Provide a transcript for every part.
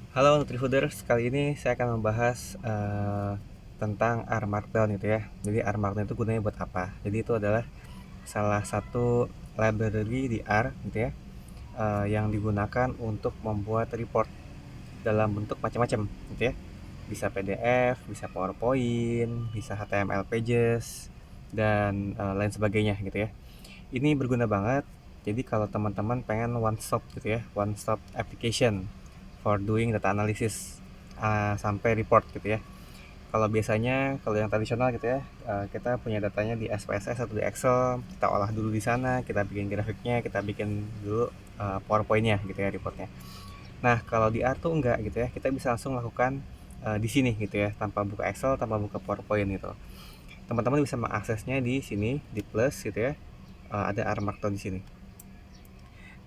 Halo Nutrifooders, kali ini saya akan membahas tentang R Markdown gitu ya. Jadi R Markdown itu gunanya buat apa? Jadi itu adalah salah satu library di R gitu ya, yang digunakan untuk membuat report dalam bentuk macam-macam gitu ya. Bisa PDF, bisa PowerPoint, bisa HTML pages dan lain sebagainya gitu ya. Ini berguna banget. Jadi kalau teman-teman pengen one stop gitu ya, one stop application for doing data analysis sampai report gitu ya. Kalau biasanya kalau yang tradisional gitu ya, kita punya datanya di SPSS atau di Excel, kita olah dulu di sana, kita bikin grafiknya, kita bikin dulu PowerPoint-nya gitu ya, reportnya. Nah, kalau di R tuh enggak gitu ya, kita bisa langsung lakukan di sini gitu ya, tanpa buka Excel, tanpa buka PowerPoint gitu. Teman-teman bisa mengaksesnya di sini, di plus gitu ya, ada R Markdown di sini.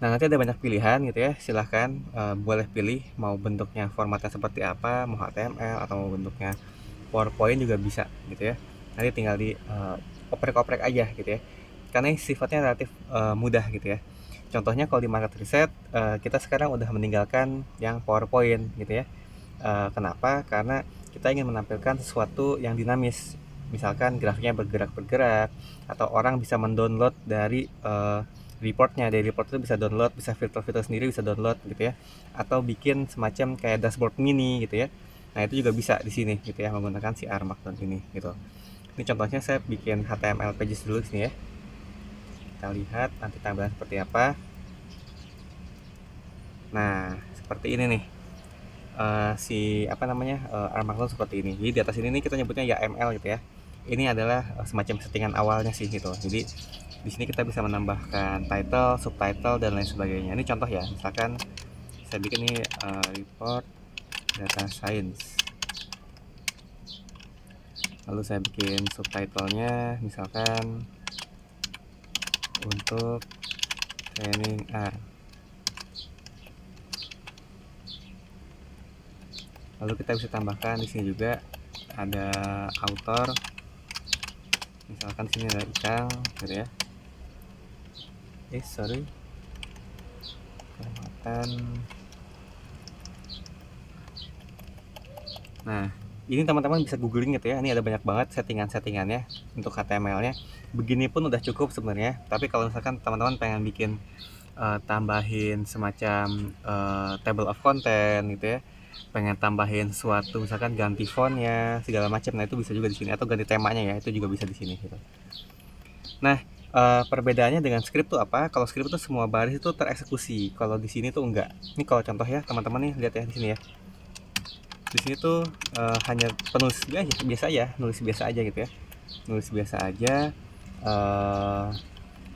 Nah, nanti ada banyak pilihan gitu ya. Silahkan boleh pilih mau bentuknya formatnya seperti apa, mau HTML atau mau bentuknya PowerPoint juga bisa gitu ya. Nanti tinggal di oprek-oprek aja gitu ya. Karena ini sifatnya relatif mudah gitu ya. Contohnya kalau di market reset kita sekarang udah meninggalkan yang PowerPoint gitu ya. Kenapa? Karena kita ingin menampilkan sesuatu yang dinamis. Misalkan grafiknya bergerak-bergerak atau orang bisa mendownload dari reportnya. Dari report itu bisa download, bisa filter-filter sendiri, bisa download gitu ya. Atau bikin semacam kayak dashboard mini gitu ya. Nah, itu juga bisa di sini gitu ya menggunakan si R Markdown ini gitu. Ini contohnya saya bikin HTML pages dulu di sini ya. Kita lihat nanti tampilan seperti apa. Nah, seperti ini nih. Si apa namanya Armagnon seperti ini. Jadi di atas ini nih kita nyebutnya YAML gitu ya. Ini adalah semacam settingan awalnya sih gitu. Jadi di sini kita bisa menambahkan title, subtitle dan lain sebagainya. Ini contoh ya. Misalkan saya bikin ini report data science. Lalu saya bikin subtitlenya misalkan untuk training R. Lalu kita bisa tambahkan di sini juga ada author. Misalkan sini ada Ikang gitu ya. Sorry, kelewatan. Nah, ini teman-teman bisa googling gitu ya. Ini ada banyak banget settingan-settingannya untuk HTML-nya. Begini pun udah cukup sebenarnya. Tapi kalau misalkan teman-teman pengen bikin tambahin semacam table of content gitu ya, pengen tambahin sesuatu misalkan ganti fontnya segala macam, nah itu bisa juga di sini, atau ganti temanya ya, itu juga bisa di sini gitu. Nah, perbedaannya dengan script tuh apa? Kalau script itu semua baris itu tereksekusi, kalau di sini tuh enggak. Ini kalau contoh ya teman-teman nih, lihat ya di sini ya. Di sini tuh hanya penulis biasa aja, nulis biasa aja gitu ya, nulis biasa aja. uh,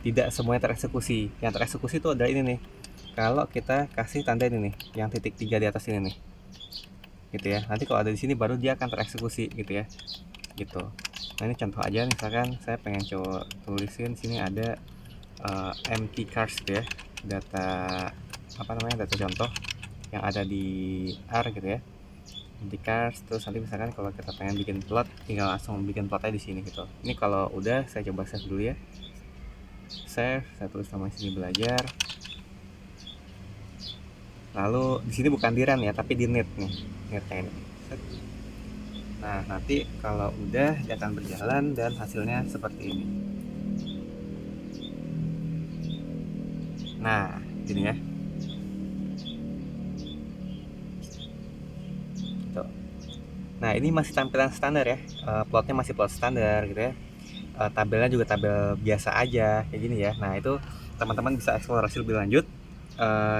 Tidak semuanya tereksekusi. Yang tereksekusi itu adalah ini nih, kalau kita kasih tanda ini nih, yang titik 3 di atas ini nih gitu ya. Nanti kalau ada di sini baru dia akan tereksekusi gitu ya, gitu. Nah, ini contoh aja, misalkan saya pengen coba tulisin sini ada empty cars gitu ya, data apa namanya, data contoh yang ada di R gitu ya, di cars. Terus nanti misalkan kalau kita pengen bikin plot, tinggal langsung bikin plotnya di sini gitu. Ini kalau udah saya coba save dulu ya. Save, saya tulis nama sini belajar. Lalu di sini bukan di run ya, tapi di net nih, netnya ini. Nah, nanti kalau udah dia akan berjalan dan hasilnya seperti ini. Nah, gini ya. Tuh. Nah, ini masih tampilan standar ya. Plotnya masih plot standar gitu ya. Tabelnya juga tabel biasa aja kayak gini ya. Nah, itu teman-teman bisa eksplorasi lebih lanjut.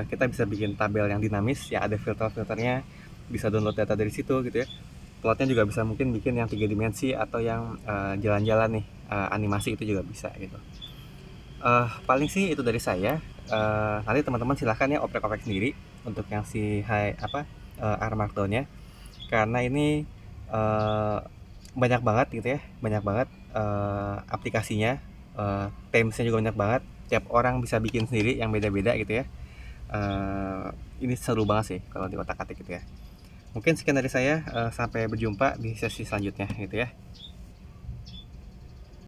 Kita bisa bikin tabel yang dinamis yang ada filter-filternya, bisa download data dari situ gitu ya. Plotnya juga bisa mungkin bikin yang 3 dimensi atau yang jalan-jalan nih, animasi itu juga bisa gitu. Paling sih itu dari saya. Nanti teman-teman silahkan ya oprek-oprek sendiri untuk yang si R Markdown-nya, karena ini uh, banyak banget gitu ya, banyak banget aplikasinya, themes-nya juga banyak banget, tiap orang bisa bikin sendiri yang beda-beda gitu ya. Ini seru banget sih kalau di otak atik gitu ya. Mungkin sekian dari saya, sampai berjumpa di sesi selanjutnya gitu ya.